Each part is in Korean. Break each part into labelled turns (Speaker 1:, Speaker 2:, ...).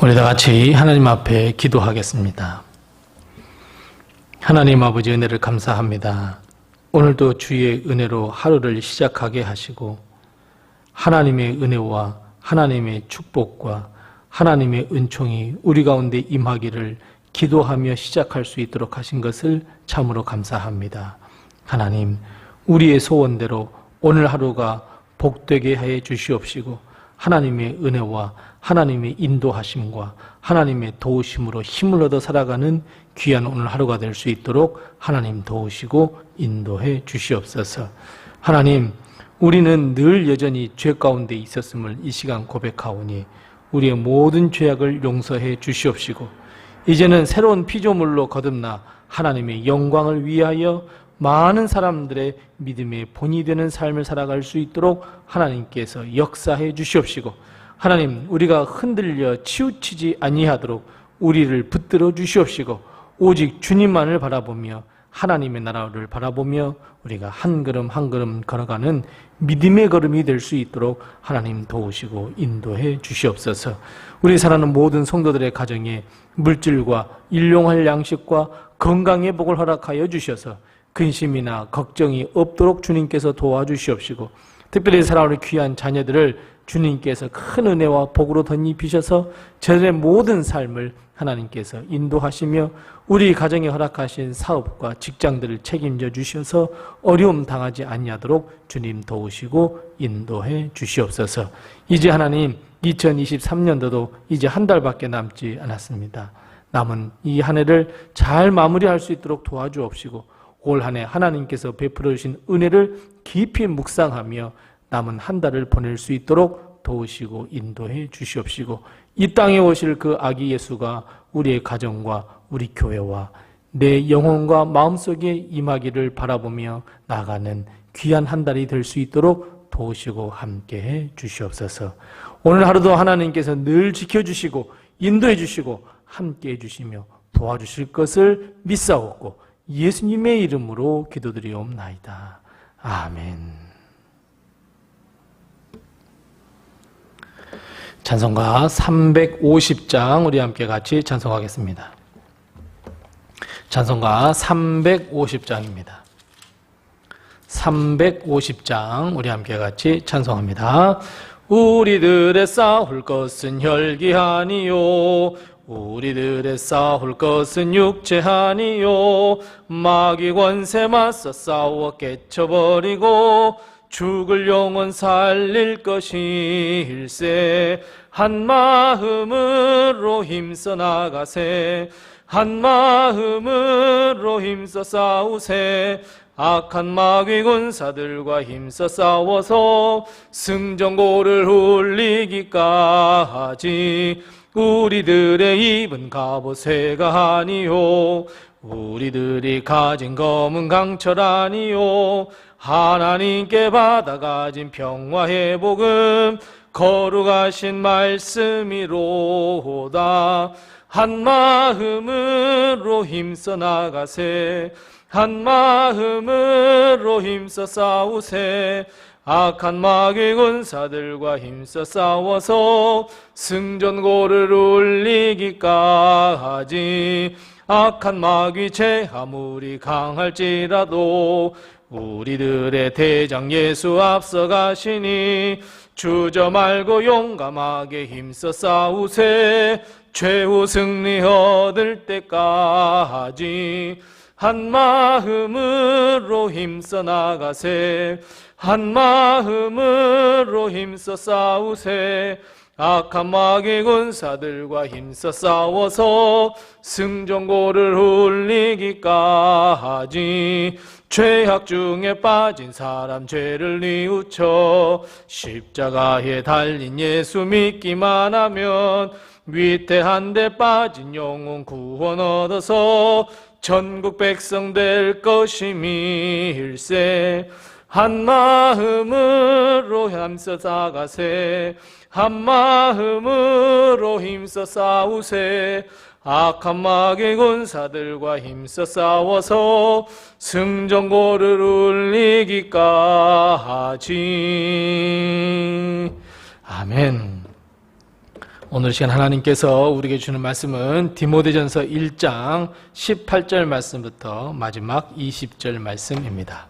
Speaker 1: 우리 다 같이 하나님 앞에 기도하겠습니다. 하나님 아버지 은혜를 감사합니다. 오늘도 주의 은혜로 하루를 시작하게 하시고 하나님의 은혜와 하나님의 축복과 하나님의 은총이 우리 가운데 임하기를 기도하며 시작할 수 있도록 하신 것을 참으로 감사합니다. 하나님, 우리의 소원대로 오늘 하루가 복되게 해 주시옵시고 하나님의 은혜와 하나님의 인도하심과 하나님의 도우심으로 힘을 얻어 살아가는 귀한 오늘 하루가 될 수 있도록 하나님 도우시고 인도해 주시옵소서. 하나님, 우리는 늘 여전히 죄 가운데 있었음을 이 시간 고백하오니 우리의 모든 죄악을 용서해 주시옵시고 이제는 새로운 피조물로 거듭나 하나님의 영광을 위하여 많은 사람들의 믿음의 본이 되는 삶을 살아갈 수 있도록 하나님께서 역사해 주시옵시고 하나님, 우리가 흔들려 치우치지 아니하도록 우리를 붙들어 주시옵시고 오직 주님만을 바라보며 하나님의 나라를 바라보며 우리가 한 걸음 한 걸음 걸어가는 믿음의 걸음이 될 수 있도록 하나님 도우시고 인도해 주시옵소서. 우리 사랑하는 모든 성도들의 가정에 물질과 일용할 양식과 건강의 복을 허락하여 주셔서 근심이나 걱정이 없도록 주님께서 도와주시옵시고 특별히 사랑하는 귀한 자녀들을 주님께서 큰 은혜와 복으로 덧입히셔서 저들의 모든 삶을 하나님께서 인도하시며 우리 가정에 허락하신 사업과 직장들을 책임져 주셔서 어려움 당하지 아니하도록 주님 도우시고 인도해 주시옵소서. 이제 하나님 2023년도도 이제 한 달밖에 남지 않았습니다. 남은 이 한 해를 잘 마무리할 수 있도록 도와주옵시고 올 한 해 하나님께서 베풀어 주신 은혜를 깊이 묵상하며 남은 한 달을 보낼 수 있도록 도우시고 인도해 주시옵시고 이 땅에 오실 그 아기 예수가 우리의 가정과 우리 교회와 내 영혼과 마음속에 임하기를 바라보며 나아가는 귀한 한 달이 될 수 있도록 도우시고 함께해 주시옵소서. 오늘 하루도 하나님께서 늘 지켜주시고 인도해 주시고 함께해 주시며 도와주실 것을 믿사옵고 예수님의 이름으로 기도드리옵나이다. 아멘. 찬송가 350장 우리 함께 같이 찬송하겠습니다. 찬송가 350장입니다. 350장 우리 함께 같이 찬송합니다. 우리들의 싸울 것은 혈기하니요 우리들의 싸울 것은 육체하니요 마귀 권세 맞서 싸워 깨쳐버리고 죽을 영혼 살릴 것일세 한 마음으로 힘써 나가세 한 마음으로 힘써 싸우세 악한 마귀 군사들과 힘써 싸워서 승전고를 울리기까지 우리들의 입은 갑옷쇠가 아니요 우리들이 가진 검은 강철 아니요 하나님께 받아가진 평화의 복음 거룩하신 말씀이로다 한 마음으로 힘써 나가세 한 마음으로 힘써 싸우세 악한 마귀 군사들과 힘써 싸워서 승전고를 울리기까지 악한 마귀 제 아무리 강할지라도 우리들의 대장 예수 앞서 가시니 주저 말고 용감하게 힘써 싸우세 최후 승리 얻을 때까지 한 마음으로 힘써 나가세 한 마음으로 힘써 싸우세 악한 마귀 군사들과 힘써 싸워서 승전고를 울리기까지 죄악 중에 빠진 사람 죄를 뉘우쳐 십자가에 달린 예수 믿기만 하면 위태한 데 빠진 영혼 구원 얻어서 전국 백성 될 것임일세 한 마음으로 힘써 나가세 한 마음으로 힘써 싸우세 악한 마귀 군사들과 힘써 싸워서 승전고를 울리기까지. 아멘. 오늘 시간 하나님께서 우리에게 주는 말씀은 디모데전서 1장 18절 말씀부터 마지막 20절 말씀입니다.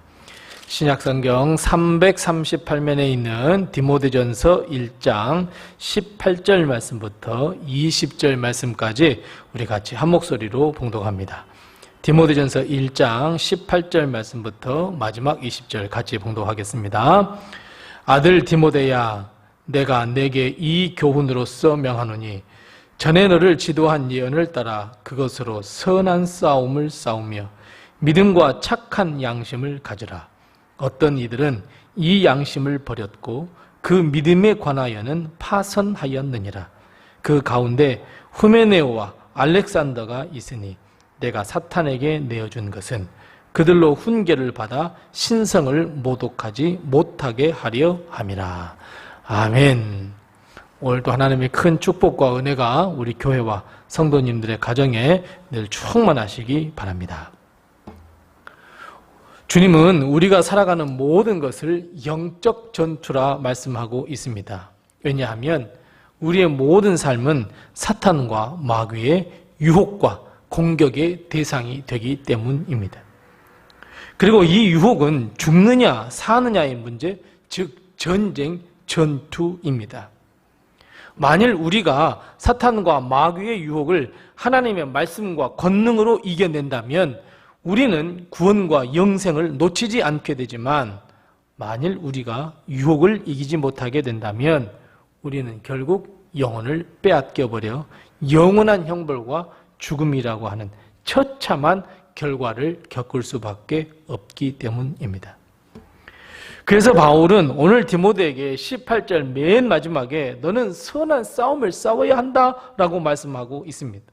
Speaker 1: 신약성경 338면에 있는 디모데전서 1장 18절 말씀부터 20절 말씀까지 우리 같이 한 목소리로 봉독합니다. 디모데전서 1장 18절 말씀부터 마지막 20절 같이 봉독하겠습니다. 아들 디모데야, 내가 내게 이 교훈으로서 명하노니 전에 너를 지도한 예언을 따라 그것으로 선한 싸움을 싸우며 믿음과 착한 양심을 가져라. 어떤 이들은 이 양심을 버렸고 그 믿음에 관하여는 파선하였느니라. 그 가운데 후메네오와 알렉산더가 있으니 내가 사탄에게 내어준 것은 그들로 훈계를 받아 신성을 모독하지 못하게 하려 함이라. 아멘. 오늘도 하나님의 큰 축복과 은혜가 우리 교회와 성도님들의 가정에 늘 충만하시기 바랍니다. 주님은 우리가 살아가는 모든 것을 영적 전투라 말씀하고 있습니다. 왜냐하면 우리의 모든 삶은 사탄과 마귀의 유혹과 공격의 대상이 되기 때문입니다. 그리고 이 유혹은 죽느냐 사느냐의 문제, 즉 전쟁, 전투입니다. 만일 우리가 사탄과 마귀의 유혹을 하나님의 말씀과 권능으로 이겨낸다면 우리는 구원과 영생을 놓치지 않게 되지만 만일 우리가 유혹을 이기지 못하게 된다면 우리는 결국 영혼을 빼앗겨버려 영원한 형벌과 죽음이라고 하는 처참한 결과를 겪을 수밖에 없기 때문입니다. 그래서 바울은 오늘 디모데에게 18절 맨 마지막에 너는 선한 싸움을 싸워야 한다라고 말씀하고 있습니다.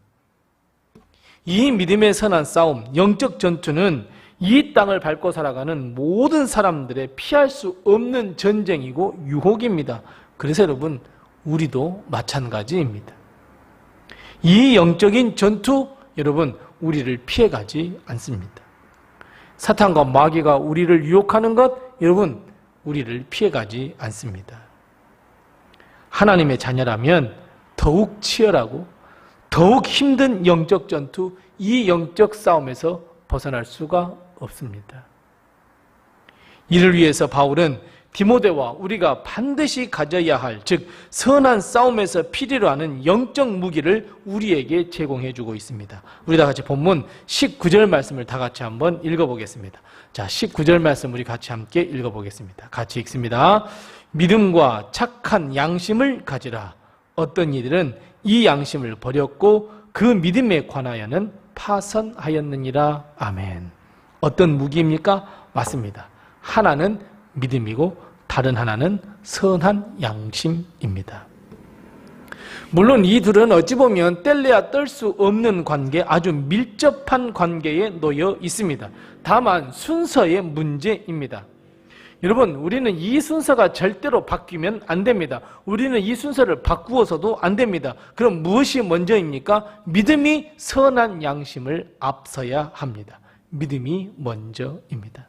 Speaker 1: 이 믿음의 선한 싸움, 영적 전투는 이 땅을 밟고 살아가는 모든 사람들의 피할 수 없는 전쟁이고 유혹입니다. 그래서 여러분, 우리도 마찬가지입니다. 이 영적인 전투, 여러분, 우리를 피해가지 않습니다. 사탄과 마귀가 우리를 유혹하는 것, 여러분, 우리를 피해가지 않습니다. 하나님의 자녀라면 더욱 치열하고 더욱 힘든 영적 전투, 이 영적 싸움에서 벗어날 수가 없습니다. 이를 위해서 바울은 디모데와 우리가 반드시 가져야 할, 즉 선한 싸움에서 필요로 하는 영적 무기를 우리에게 제공해 주고 있습니다. 우리 다 같이 본문 19절 말씀을 다 같이 한번 읽어보겠습니다. 자, 19절 말씀 우리 같이 함께 읽어보겠습니다. 같이 읽습니다. 믿음과 착한 양심을 가지라. 어떤 이들은 이 양심을 버렸고 그 믿음에 관하여는 파선하였느니라. 아멘. 어떤 무기입니까? 맞습니다. 하나는 믿음이고 다른 하나는 선한 양심입니다. 물론 이 둘은 어찌 보면 뗄래야 뗄 수 없는 관계, 아주 밀접한 관계에 놓여 있습니다. 다만 순서의 문제입니다. 여러분, 우리는 이 순서가 절대로 바뀌면 안 됩니다. 우리는 이 순서를 바꾸어서도 안 됩니다. 그럼 무엇이 먼저입니까? 믿음이 선한 양심을 앞서야 합니다. 믿음이 먼저입니다.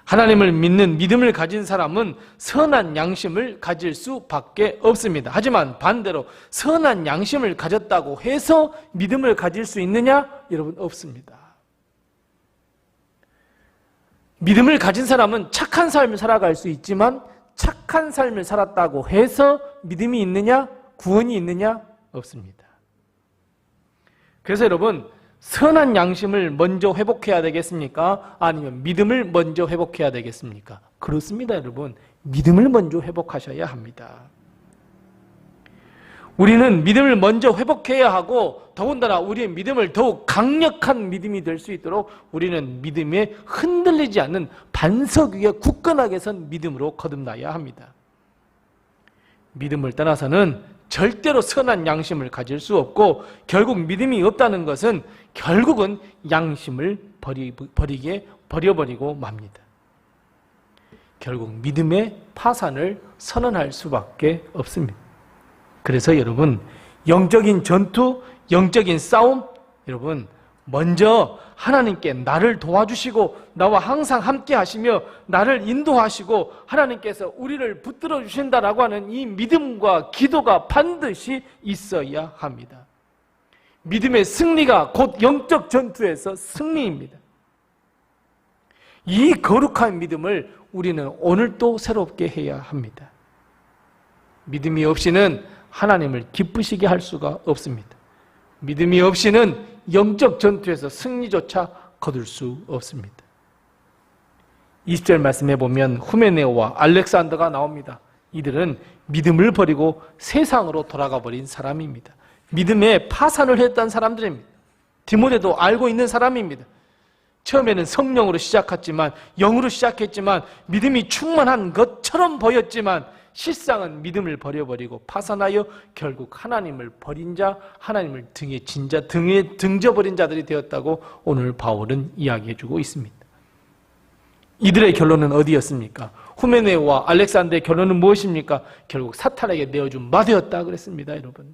Speaker 1: 하나님을 믿는 믿음을 가진 사람은 선한 양심을 가질 수밖에 없습니다. 하지만 반대로 선한 양심을 가졌다고 해서 믿음을 가질 수 있느냐? 여러분, 없습니다. 믿음을 가진 사람은 착한 삶을 살아갈 수 있지만 착한 삶을 살았다고 해서 믿음이 있느냐? 구원이 있느냐? 없습니다. 그래서 여러분, 선한 양심을 먼저 회복해야 되겠습니까? 아니면 믿음을 먼저 회복해야 되겠습니까? 그렇습니다, 여러분. 믿음을 먼저 회복하셔야 합니다. 우리는 믿음을 먼저 회복해야 하고 더군다나 우리의 믿음을 더욱 강력한 믿음이 될 수 있도록 우리는 믿음에 흔들리지 않는 반석 위에 굳건하게 선 믿음으로 거듭나야 합니다. 믿음을 떠나서는 절대로 선한 양심을 가질 수 없고 결국 믿음이 없다는 것은 결국은 양심을 버려버리고 맙니다. 결국 믿음의 파산을 선언할 수밖에 없습니다. 그래서 여러분, 영적인 전투, 영적인 싸움, 여러분 먼저 하나님께 나를 도와주시고 나와 항상 함께 하시며 나를 인도하시고 하나님께서 우리를 붙들어 주신다라고 하는 이 믿음과 기도가 반드시 있어야 합니다. 믿음의 승리가 곧 영적 전투에서 승리입니다. 이 거룩한 믿음을 우리는 오늘도 새롭게 해야 합니다. 믿음이 없이는 하나님을 기쁘시게 할 수가 없습니다. 믿음이 없이는 영적 전투에서 승리조차 거둘 수 없습니다. 20절 말씀해 보면 후메네오와 알렉산더가 나옵니다. 이들은 믿음을 버리고 세상으로 돌아가 버린 사람입니다. 믿음에 파산을 했던 사람들입니다. 디모데도 알고 있는 사람입니다. 처음에는 성령으로 시작했지만 영으로 시작했지만 믿음이 충만한 것처럼 보였지만 실상은 믿음을 버려버리고 파산하여 결국 하나님을 버린 자, 하나님을 등에 진 자, 등에 등져버린 자들이 되었다고 오늘 바울은 이야기해주고 있습니다. 이들의 결론은 어디였습니까? 후메네오와 알렉산더의 결론은 무엇입니까? 결국 사탄에게 내어준 마되었다 그랬습니다, 여러분.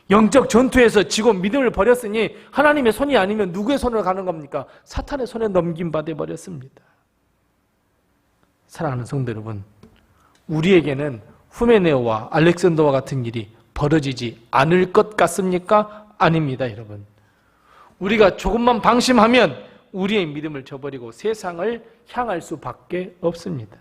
Speaker 1: 영적 전투에서 지고 믿음을 버렸으니 하나님의 손이 아니면 누구의 손으로 가는 겁니까? 사탄의 손에 넘김받아 버렸습니다. 사랑하는 성도 여러분, 우리에게는 후메네오와 알렉산더와 같은 일이 벌어지지 않을 것 같습니까? 아닙니다, 여러분. 우리가 조금만 방심하면 우리의 믿음을 저버리고 세상을 향할 수밖에 없습니다.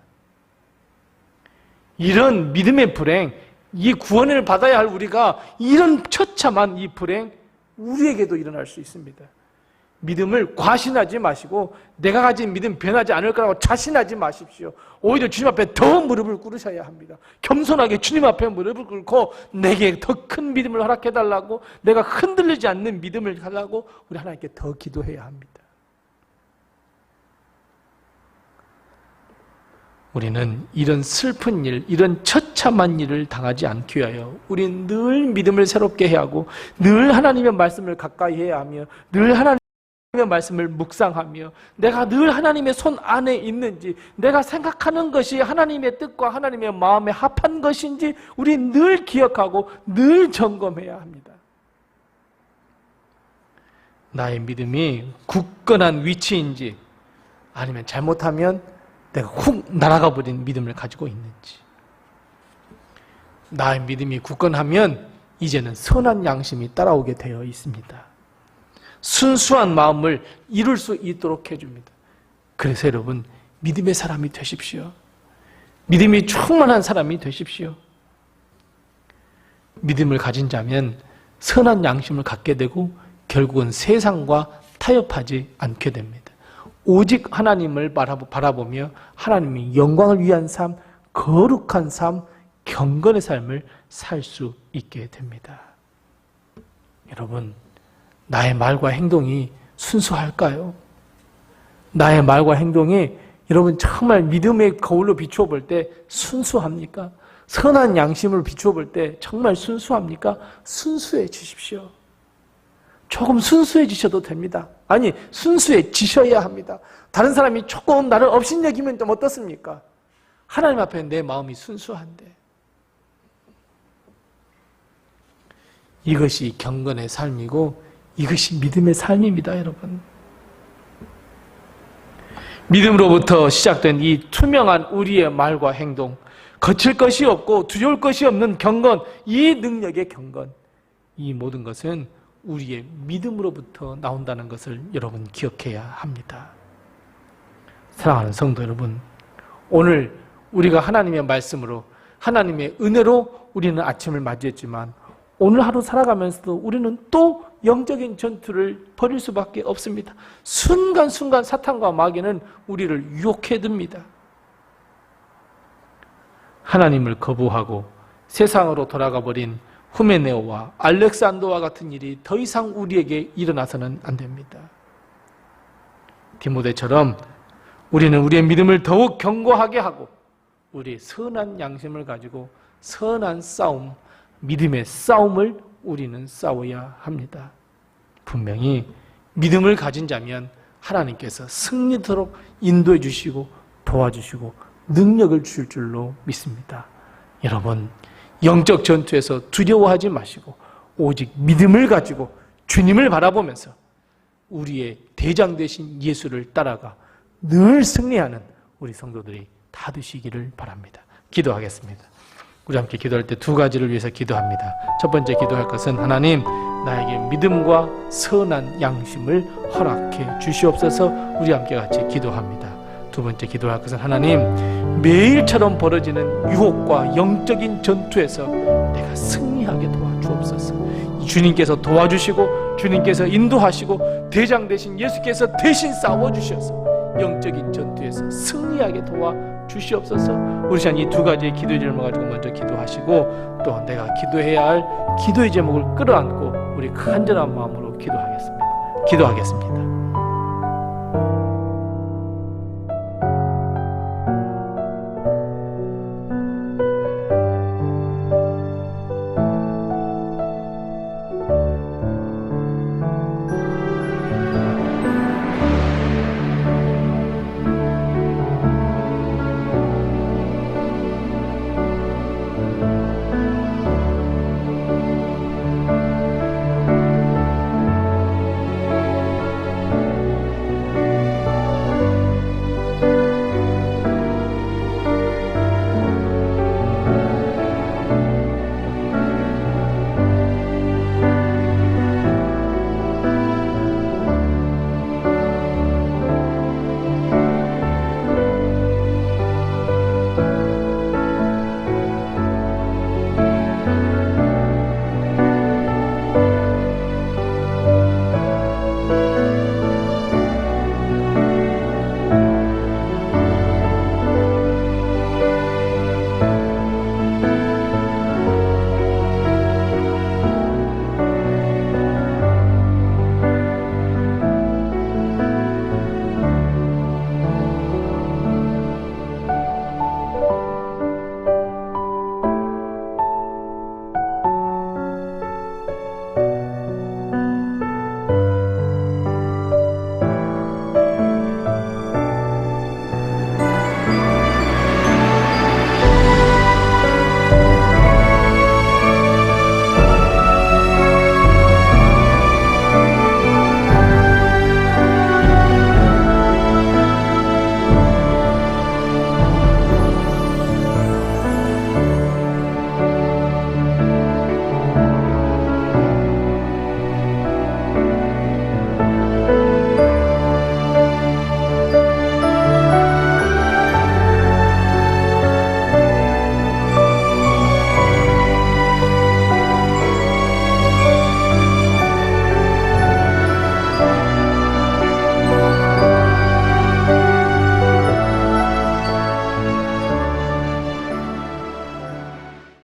Speaker 1: 이런 믿음의 불행, 이 구원을 받아야 할 우리가 이런 처참한 이 불행, 우리에게도 일어날 수 있습니다. 믿음을 과신하지 마시고 내가 가진 믿음 변하지 않을 거라고 자신하지 마십시오. 오히려 주님 앞에 더 무릎을 꿇으셔야 합니다. 겸손하게 주님 앞에 무릎을 꿇고 내게 더 큰 믿음을 허락해달라고, 내가 흔들리지 않는 믿음을 달라고 우리 하나님께 더 기도해야 합니다. 우리는 이런 슬픈 일, 이런 처참한 일을 당하지 않기 위하여 우리는 늘 믿음을 새롭게 해야 하고 늘 하나님의 말씀을 가까이 해야 하며 늘 하나님의 말씀을 묵상하며 내가 늘 하나님의 손 안에 있는지, 내가 생각하는 것이 하나님의 뜻과 하나님의 마음에 합한 것인지 우리 늘 기억하고 늘 점검해야 합니다. 나의 믿음이 굳건한 위치인지 아니면 잘못하면 내가 훅 날아가 버린 믿음을 가지고 있는지. 나의 믿음이 굳건하면 이제는 선한 양심이 따라오게 되어 있습니다. 순수한 마음을 이룰 수 있도록 해줍니다. 그래서 여러분, 믿음의 사람이 되십시오. 믿음이 충만한 사람이 되십시오. 믿음을 가진 자면 선한 양심을 갖게 되고 결국은 세상과 타협하지 않게 됩니다. 오직 하나님을 바라보며 하나님의 영광을 위한 삶, 거룩한 삶, 경건의 삶을 살 수 있게 됩니다. 여러분, 나의 말과 행동이 순수할까요? 나의 말과 행동이 여러분 정말 믿음의 거울로 비추어 볼 때 순수합니까? 선한 양심을 비추어 볼 때 정말 순수합니까? 순수해지십시오. 조금 순수해지셔도 됩니다. 아니, 순수해지셔야 합니다. 다른 사람이 조금 나를 업신여기면 좀 어떻습니까? 하나님 앞에 내 마음이 순수한데. 이것이 경건의 삶이고 이것이 믿음의 삶입니다, 여러분. 믿음으로부터 시작된 이 투명한 우리의 말과 행동, 거칠 것이 없고 두려울 것이 없는 경건, 이 능력의 경건, 이 모든 것은 우리의 믿음으로부터 나온다는 것을 여러분 기억해야 합니다. 사랑하는 성도 여러분, 오늘 우리가 하나님의 말씀으로, 하나님의 은혜로 우리는 아침을 맞이했지만 오늘 하루 살아가면서도 우리는 또 영적인 전투를 벌일 수밖에 없습니다. 순간순간 사탄과 마귀는 우리를 유혹해듭니다. 하나님을 거부하고 세상으로 돌아가 버린 후메네오와 알렉산더와 같은 일이 더 이상 우리에게 일어나서는 안 됩니다. 디모데처럼 우리는 우리의 믿음을 더욱 견고하게 하고 우리의 선한 양심을 가지고 선한 싸움, 믿음의 싸움을 우리는 싸워야 합니다. 분명히 믿음을 가진 자면 하나님께서 승리토록 인도해 주시고 도와주시고 능력을 주실 줄로 믿습니다. 여러분, 영적 전투에서 두려워하지 마시고 오직 믿음을 가지고 주님을 바라보면서 우리의 대장 되신 예수를 따라가 늘 승리하는 우리 성도들이 다 되시기를 바랍니다. 기도하겠습니다. 우리 함께 기도할 때 두 가지를 위해서 기도합니다. 첫 번째 기도할 것은 하나님, 나에게 믿음과 선한 양심을 허락해 주시옵소서. 우리 함께 같이 기도합니다. 두 번째 기도할 것은 하나님, 매일처럼 벌어지는 유혹과 영적인 전투에서 내가 승리하게 도와주옵소서. 주님께서 도와주시고 주님께서 인도하시고 대장 되신 예수께서 대신 싸워주셔서 영적인 전투에서 승리하게 도와주시옵소서. 우리 시간 이 두 가지의 기도의 제목을 가지고 먼저 기도하시고 또 내가 기도해야 할 기도의 제목을 끌어안고 우리 간절한 마음으로 기도하겠습니다.